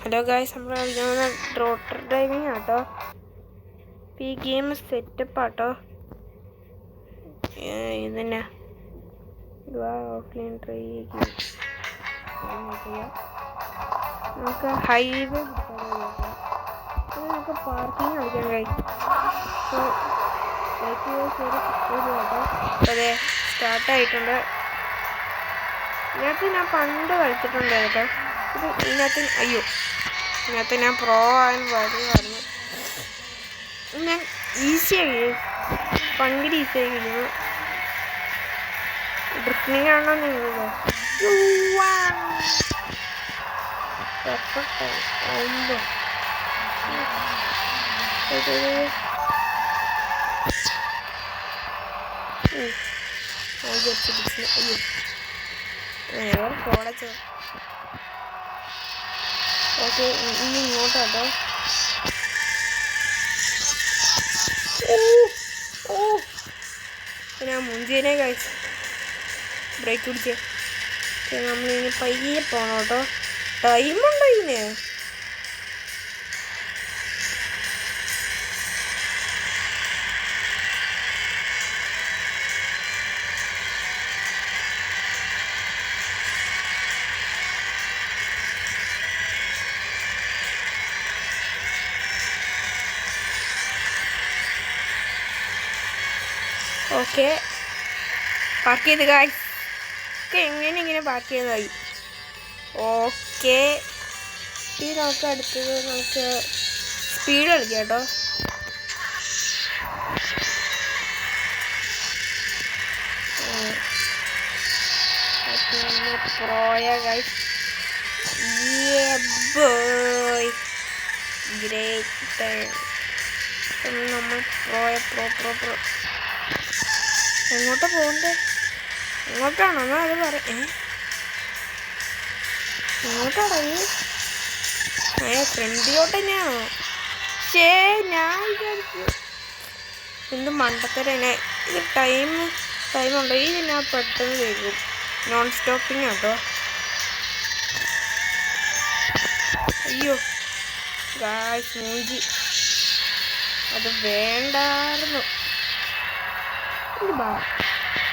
Hello guys, നമ്മൾ കളിക്കുന്ന rotor driving ആട്ടോ. ഈ ഗെയിം സെറ്റപ്പ് ആട്ടോ. ഇതന്നെ ഓഫ്ലൈൻ ട്രൈ നമുക്ക് ഹൈവേ നമുക്ക് പാർക്കിങ് കളിക്കാൻ കഴിയും. കേട്ടോ അതെ സ്റ്റാർട്ടായിട്ടുണ്ട്. ഇതിനകത്ത് ഞാൻ പണ്ട് കളിച്ചിട്ടുണ്ട് കേട്ടോ. ഇതിനകത്ത് ഞാൻ പ്രോ ആകാൻ വരുമായിരുന്നു. ഞാൻ ഈസിയായി ഭയങ്കര ഈസിയായി കഴിയുന്നു. ഡ്രിഫ്റ്റിംഗ് ആണോ നിങ്ങൾ പോടച്ചോ. ഓക്കെ, ഇനി ഇങ്ങോട്ടാട്ടോ. ഞാൻ മുഞ്ചേനെ കഴിച്ചു ബ്രേക്ക് പിടിച്ച്. നമ്മളിനി പയ്യെ പോകണം കേട്ടോ. ടൈമുണ്ടോ ഇതിന്? ഓക്കെ, പാർക്ക് ചെയ്ത് ഗായ്സ്. ഇങ്ങനെ പാർക്ക് ചെയ്തതായി. ഓക്കെ, ഈ നമുക്ക് അടുത്തത് നമുക്ക് സ്പീഡ് കളിക്കാം കേട്ടോ. പ്രോയ ഗായ്സ്. ഗ്രേറ്റ്. നമ്മൾ പ്രോ എങ്ങോട്ടാ പോകണ്ടേ? എങ്ങോട്ടാണോ എന്നാൽ അത് എങ്ങോട്ടാണോ ഫ്രണ്ടിലോട്ട് തന്നെയാണോ? ഞാൻ വിചാരിച്ചു എന്ത് മണ്ടത്തരനെ. ഇത് ടൈമുണ്ടോ? ഇത് ഞാൻ പെട്ടെന്ന് കേൾക്കും. നോൺ സ്റ്റോപ്പിങ് കേട്ടോ. അയ്യോ ഗായ്സ്, മൂഞ്ചി. അത് വേണ്ടായിരുന്നു.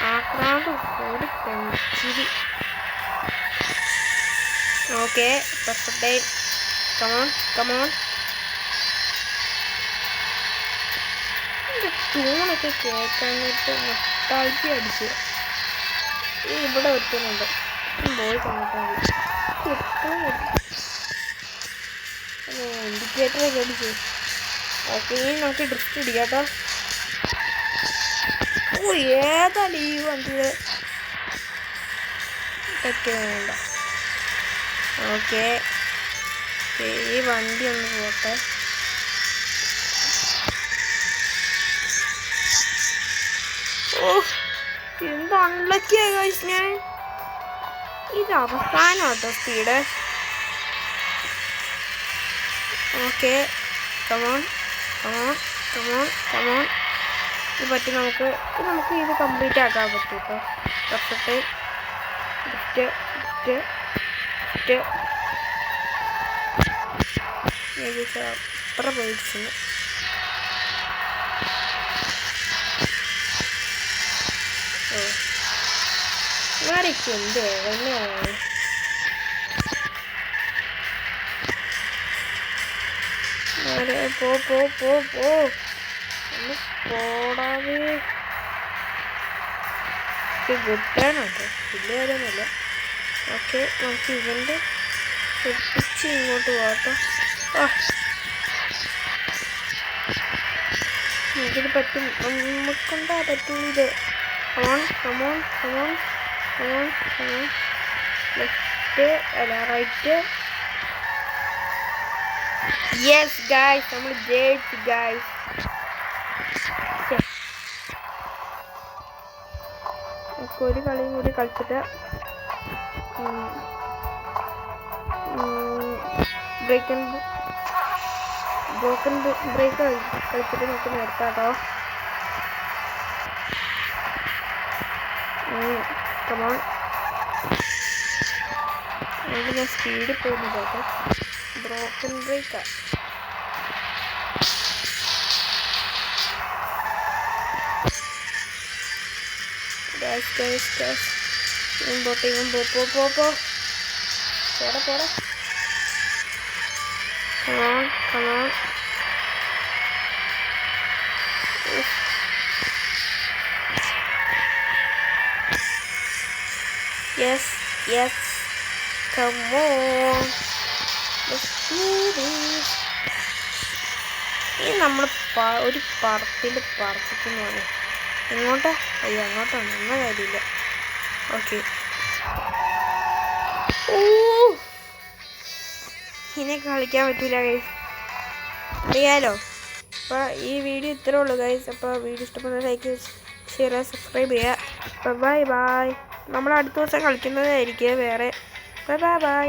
ആക്രാന്ത് കൂടി കഴിച്ചിരി. Okay, perfect. കമോൺ. ട്യൂണൊക്കെ കേൾക്കാനായിട്ട് നൊസ്റ്റാൾജി അടിച്ചു. ഇവിടെ ഒരുത്തുന്നുണ്ട്. പോയി കണ്ടിട്ടാൽ ഇൻഡിക്കേറ്ററൊക്കെ അടിച്ചു. ഓക്കെ, ഇനി നമുക്ക് ഡ്രിഫ്റ്റ് ഇടിക്കാം കേട്ടോ. ഏതാണ് ഈ വണ്ടിയുടെ ഒക്കെ വേണ്ട. ഓക്കെ, ഈ വണ്ടി ഒന്ന് പോട്ടെ. എന്ത് അൺലക്കിയാ ഗൈസ്. ഞാൻ ഇത് അവസാനം കേട്ടോ സ്പീഡ്. Okay, come on. ഇത് പറ്റും. നമുക്ക് ഇത് കംപ്ലീറ്റ് ആക്കാൻ പറ്റും കേട്ടോ. പെർഫെക്റ്റ്. അത്ര പേടിച്ചു. ആരൊക്കെ എന്ത് എങ്ങനെയാണ്? ഒന്ന് പോടാതെ. ഗുഡാണ് കേട്ടോ, വലിയ കാര്യമൊന്നുമില്ല. ഓക്കെ, നമുക്ക് ഇവൻ്റെ ഒപ്പിച്ച് ഇങ്ങോട്ട് പോകട്ടോ. നമുക്കിത് പറ്റും. നമുക്കൊണ്ടാ പറ്റും ഇത്. കമോൺ. ലെഫ്റ്റ് അല്ല റൈറ്റ്. യെസ് ഗായ്സ്, നമ്മൾ ജയിച്ചു ഗായ്സ്. ഒരു കളിയും കൂടി കളിച്ചിട്ട് ബ്രോക്കൺ ബ്രേക്ക് കളിച്ചിട്ട് നമുക്ക് നിർത്താട്ടോ. കമോൺ. ഞാൻ സ്പീഡിൽ പോകുന്നു കേട്ടോ. ബ്രോക്കൺ ബ്രേക്കാ. പോ. പോടാ. Come on. Yes. Come on. Let's do this. ഇനി നമ്മൾ ഒരു പറത്തിൽ പറപ്പിക്കുന്നതാണ്. എങ്ങോട്ടാ? അയ്യോ അങ്ങോട്ടാണ്. ഒന്നും കാര്യമില്ല. ഓക്കെ. ഇനി കളിക്കാൻ പറ്റില്ല ഗൈസ്, അറിയാലോ. അപ്പോൾ ഈ വീഡിയോ ഇത്രേ ഉള്ളൂ ഗൈസ്. അപ്പോൾ വീഡിയോ ഇഷ്ടപ്പെടുന്ന ലൈക്ക്, ഷെയർ, സബ്സ്ക്രൈബ് ചെയ്യുക. അപ്പോൾ ബൈ. നമ്മൾ അടുത്ത ദിവസം കളിക്കുന്നതായിരിക്കും വേറെ. ബൈ.